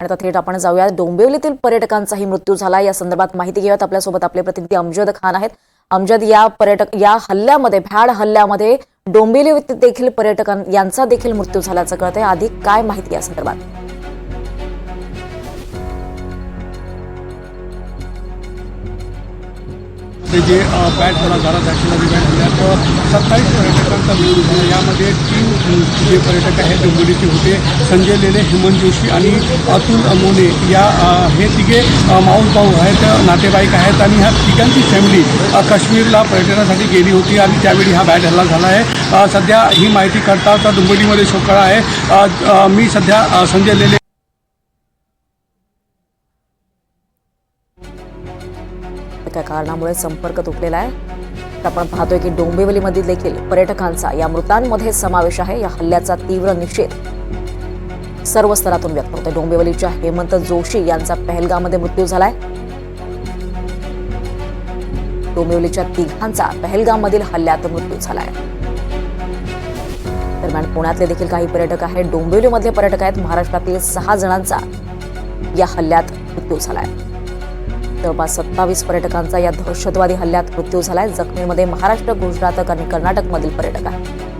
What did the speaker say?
आणि आता थेट आपण जाऊया डोंबिवलीतील पर्यटकांचाही मृत्यू झाला। या संदर्भात माहिती घेऊयात। आपल्यासोबत आपले प्रतिनिधी अमजद खान आहेत। अमजद, या हल्ल्यामध्ये भ्याड हल्ल्यामध्ये डोंबिवली देखील पर्यटकांचा देखील मृत्यू झाल्याचं कळतंय। अधिक काय माहिती या संदर्भात? जे बॅट झाला दहशतवादी बॅट हल्ल्यात 27 पर्यटकांचा मृत्यू झाला। यामध्ये 3 जे पर्यटक आहेत डोंबिवलीचे होते, संजय लेले, हेमंत जोशी आणि अतुल मोने। हे तिघे माऊस भाऊ आहेत, नातेवाईक आहेत आणि ह्या तिघांची फॅमिली काश्मीरला पर्यटनासाठी गेली होती आणि त्यावेळी हा बॅट हल्ला झाला आहे। सध्या ही माहिती करता तर डोंबिवलीमध्ये शोककळा आहे। मी सध्या संजय लेले त्या कारणामुळे संपर्क तुटलेला आहे। आपण पाहतोय की डोंबिवलीमध्ये देखील पर्यटकांचा या मृतांमध्ये समावेश आहे। या हल्ल्याचा तीव्र निषेध सर्व स्तरातून व्यक्त होतोय। डोंबिवलीच्या हेमंत जोशी यांचा पहलगाममध्ये मृत्यू झालाय। डोंबिवलीच्या तिघांचा पहलगाममधील हल्ल्यात मृत्यू झालाय। दरम्यान पुण्यातले देखील काही पर्यटक आहेत, डोंबिवलीमधले पर्यटक आहेत। महाराष्ट्रातील 6 जणांचा या हल्ल्यात मृत्यू झालाय। जवळपास 27 पर्यटकांचा या दहशतवादी हल्ल्यात मृत्यू झालाय। जखमींमध्ये महाराष्ट्र, गुजरात आणि कर्नाटकमधील पर्यटक आहेत।